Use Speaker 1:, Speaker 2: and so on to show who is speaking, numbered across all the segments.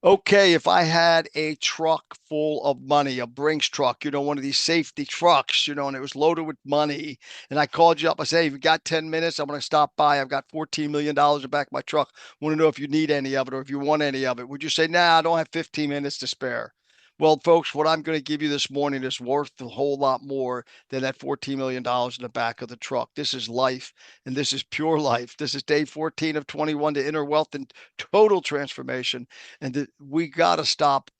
Speaker 1: Okay, if I had a truck full of money, a Brinks truck, one of these safety trucks, and it was loaded with money, and I called you up, I say, if you got 10 minutes, I'm going to stop by. I've got $14 million in the back of my truck. Want to know if you need any of it or if you want any of it. Would you say, nah, I don't have 15 minutes to spare? Well, folks, what I'm going to give you this morning is worth a whole lot more than that $14 million in the back of the truck. This is life, and this is pure life. This is day 14 of 21 to inner wealth and total transformation. And that we got to stop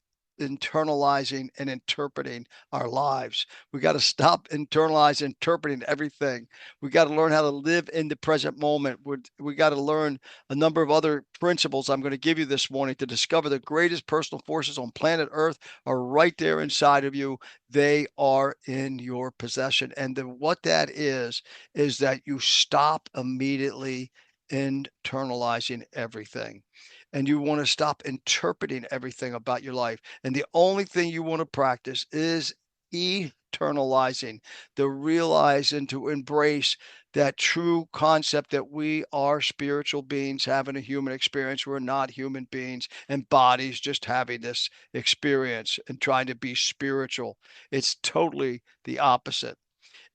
Speaker 1: internalizing and interpreting our lives. We got to stop internalizing, interpreting everything. We got to learn how to live in the present moment. We got to learn a number of other principles I'm going to give you this morning to discover the greatest personal forces on planet Earth are right there inside of you. They are in your possession. And what that is that you stop immediately internalizing everything, and you want to stop interpreting everything about your life. And the only thing you want to practice is eternalizing, to realize and to embrace that true concept that we are spiritual beings having a human experience. We're not human beings and bodies just having this experience and trying to be spiritual. It's totally the opposite.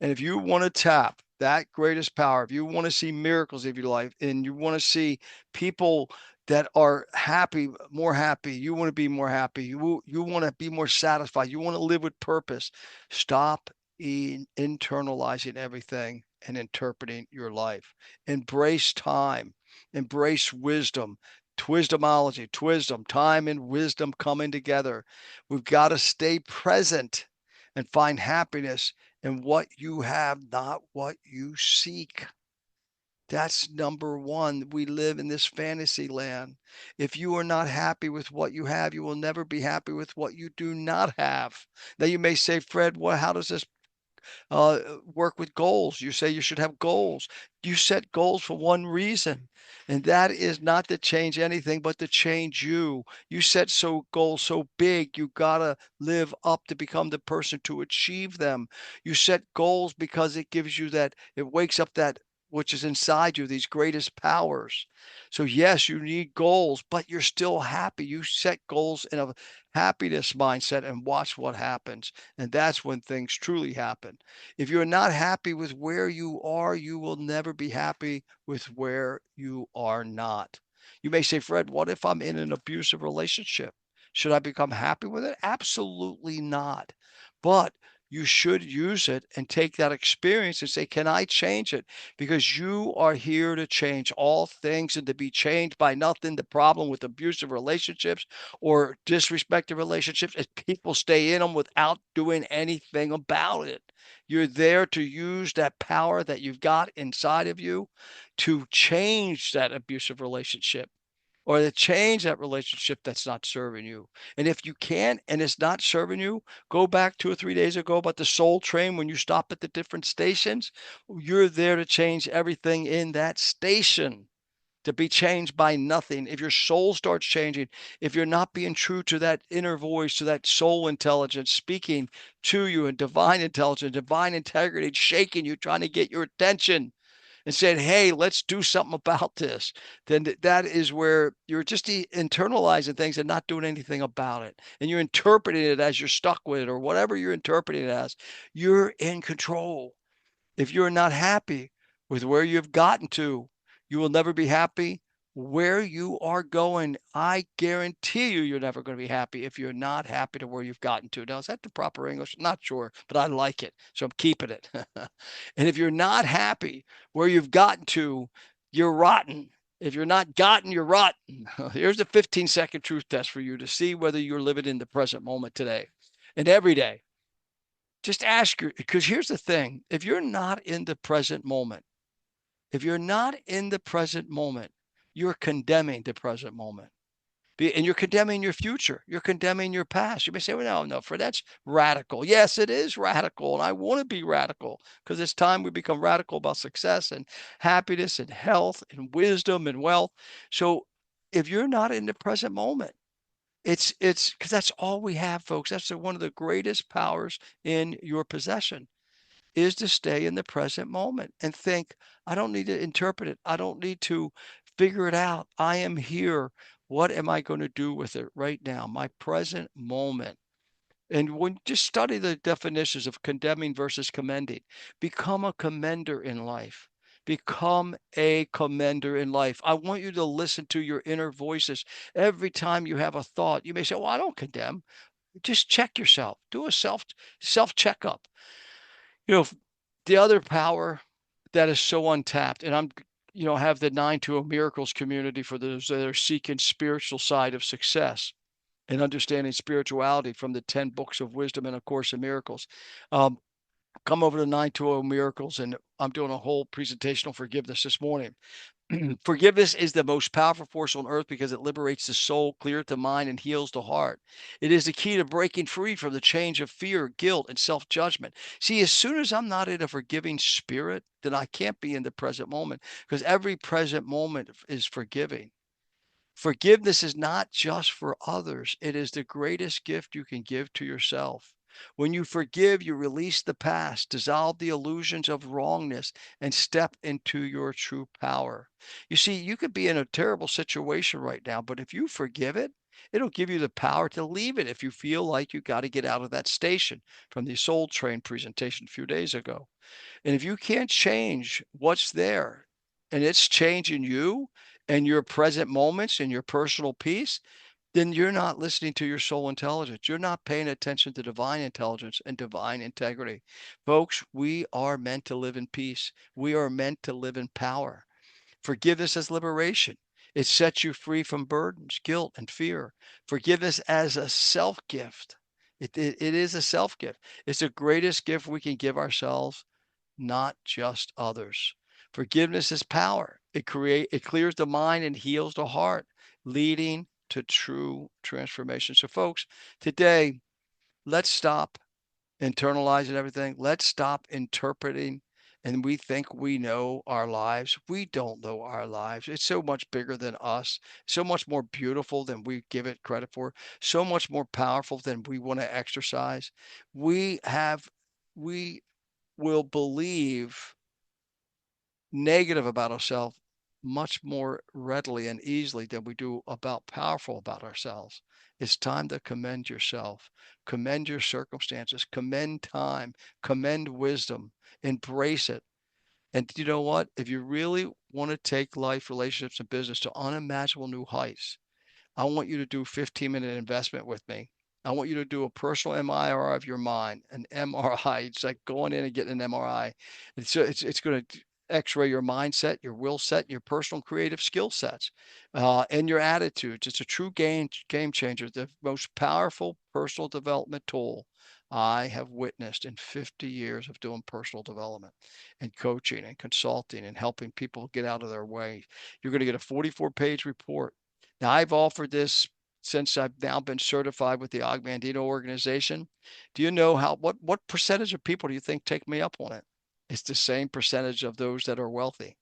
Speaker 1: And if you want to tap that greatest power, if you want to see miracles of your life and you want to see people that are happy, more happy, you want to be more happy, you want to be more satisfied, you want to live with purpose, stop internalizing everything and interpreting your life. Embrace time, embrace wisdom. Twisdomology, twisdom, time and wisdom coming together. We've got to stay present and find happiness and what you have, not what you seek. That's number one. We live in this fantasy land. If you are not happy with what you have, you will never be happy with what you do not have. Now, you may say, Fred, well, how does this work with goals? You say you should have goals. You set goals for one reason, and that is not to change anything, but to change you. You set goals so big, you gotta live up to become the person to achieve them. You set goals because it gives you that, it wakes up that which is inside you, these greatest powers. So yes, you need goals, but you're still happy. You set goals in a happiness mindset and watch what happens. And that's when things truly happen. If you're not happy with where you are, you will never be happy with where you are not. You may say, Fred, what if I'm in an abusive relationship? Should I become happy with it? Absolutely not. But you should use it and take that experience and say, can I change it? Because you are here to change all things and to be changed by nothing. The problem with abusive relationships or disrespected relationships is people stay in them without doing anything about it. You're there to use that power that you've got inside of you to change that abusive relationship or to change that relationship that's not serving you. And if you can and it's not serving you, go back 2 or 3 days ago about the soul train when you stop at the different stations. You're there to change everything in that station, to be changed by nothing. If your soul starts changing, if you're not being true to that inner voice, to that soul intelligence speaking to you, and divine intelligence, divine integrity, shaking you, trying to get your attention and saying, hey, let's do something about this, then that is where you're just internalizing things and not doing anything about it. And you're interpreting it as you're stuck with it or whatever you're interpreting it as. You're in control. If you're not happy with where you've gotten to, you will never be happy where you are going. I guarantee you, you're never going to be happy if you're not happy to where you've gotten to. Now, is that the proper English? Not sure, but I like it. So I'm keeping it. And if you're not happy where you've gotten to, you're rotten. If you're not gotten, you're rotten. Here's a 15-second truth test for you to see whether you're living in the present moment today and every day. Just ask your, because here's the thing, if you're not in the present moment, if you're not in the present moment, you're condemning the present moment. And you're condemning your future. You're condemning your past. You may say, well, no, no, for that's radical. Yes, it is radical. And I want to be radical because it's time we become radical about success and happiness and health and wisdom and wealth. So if you're not in the present moment, it's because that's all we have, folks. That's one of the greatest powers in your possession is to stay in the present moment and think, I don't need to interpret it. I don't need to Figure it out. I am here. What am I going to do with it right now? My present moment. And when just study the definitions of condemning versus commending, become a commender in life. Become a commender in life. I want you to listen to your inner voices every time you have a thought. You may say, "Well, I don't condemn." Just check yourself. Do a self checkup. You know, the other power that is so untapped, and have the 920 Miracles community for those that are seeking spiritual side of success and understanding spirituality from the 10 books of wisdom and A Course in Miracles. Um, Come over to 920 Miracles, and I'm doing a whole presentation on forgiveness this morning. Forgiveness is the most powerful force on earth because it liberates the soul, clears the mind, and heals the heart. It is the key to breaking free from the chains of fear, guilt, and self judgment. See, as soon as I'm not in a forgiving spirit, then I can't be in the present moment because every present moment is forgiving. Forgiveness is not just for others, it is the greatest gift you can give to yourself. When you forgive, you release the past, dissolve the illusions of wrongness, and step into your true power. You see, you could be in a terrible situation right now, but if you forgive it, it'll give you the power to leave it if you feel like you got to get out of that station from the Soul Train presentation a few days ago. And if you can't change what's there and it's changing you and your present moments and your personal peace, then you're not listening to your soul intelligence. You're not paying attention to divine intelligence and divine integrity. Folks, we are meant to live in peace. We are meant to live in power. Forgiveness as liberation. It sets you free from burdens, guilt, and fear. Forgiveness as a self gift. It is a self gift. It's the greatest gift we can give ourselves, not just others. Forgiveness is power. It clears the mind and heals the heart, leading to true transformation. So folks, today, let's stop internalizing everything. Let's stop interpreting and we think we know our lives. We don't know our lives. It's so much bigger than us, so much more beautiful than we give it credit for, so much more powerful than we want to exercise. We have we will believe negative about ourselves much more readily and easily than we do about powerful about ourselves. It's time to commend yourself, commend your circumstances, commend time, commend wisdom, embrace it. And you know what? If you really want to take life, relationships, and business to unimaginable new heights, I want you to do 15-minute investment with me. I want you to do a personal MRI of your mind, an MRI. It's like going in and getting an MRI. It's going to X-ray your mindset, your will set, your personal creative skill sets, and your attitudes. It's a true game changer. The most powerful personal development tool I have witnessed in 50 years of doing personal development and coaching and consulting and helping people get out of their way. You're going to get a 44-page report. Now, I've offered this since I've now been certified with the Augmandino organization. Do you know what percentage of people do you think take me up on it? It's the same percentage of those that are wealthy.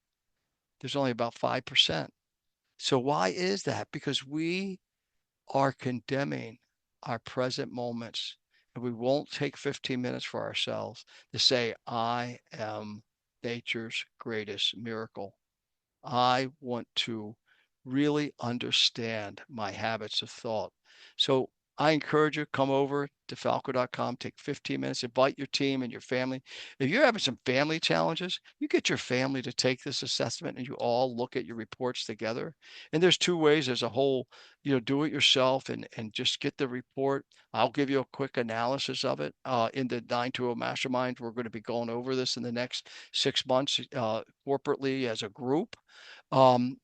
Speaker 1: There's only about 5%. So why is that? Because we are condemning our present moments and we won't take 15 minutes for ourselves to say, I am nature's greatest miracle. I want to really understand my habits of thought. So I encourage you, come over to falco.com, take 15 minutes, invite your team and your family. If you're having some family challenges, you get your family to take this assessment and you all look at your reports together. And there's two ways. There's a whole, do it yourself and just get the report. I'll give you a quick analysis of it. In the 920 Mastermind, we're going to be going over this in the next 6 months corporately as a group. Um,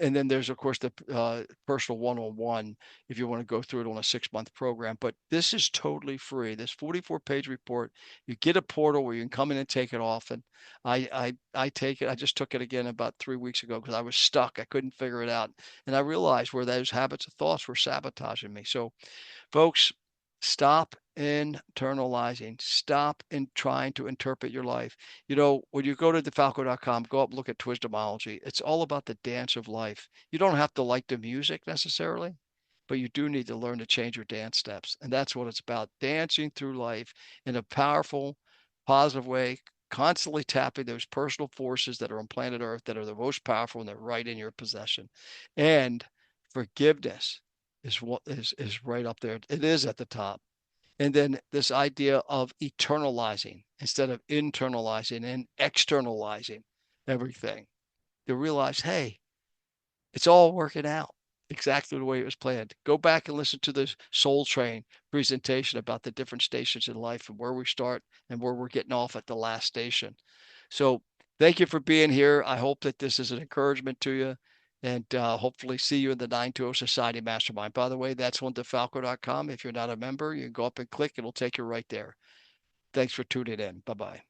Speaker 1: and then there's, of course, the personal one-on-one if you want to go through it on a 6-month program. But this is totally free. This 44-page report, you get a portal where you can come in and take it off. And I take it. I just took it again about 3 weeks ago because I was stuck. I couldn't figure it out. And I realized where those habits of thoughts were sabotaging me. So folks, stop internalizing. Stop in trying to interpret your life. When you go to defalco.com, go up, look at Twisdomology. It's all about the dance of life. You don't have to like the music necessarily, but you do need to learn to change your dance steps. And that's what it's about, dancing through life in a powerful, positive way, constantly tapping those personal forces that are on planet Earth that are the most powerful and they're right in your possession. And forgiveness is what is right up there. It is at the top. And then this idea of eternalizing instead of internalizing and externalizing everything to realize, hey, it's all working out exactly the way it was planned. Go back and listen to the Soul Train presentation about the different stations in life and where we start and where we're getting off at the last station. So thank you for being here. I hope that this is an encouragement to you and hopefully see you in the 920 Society Mastermind. By the way, that's onedefalco.com. If you're not a member, you can go up and click. It'll take you right there. Thanks for tuning in. Bye-bye.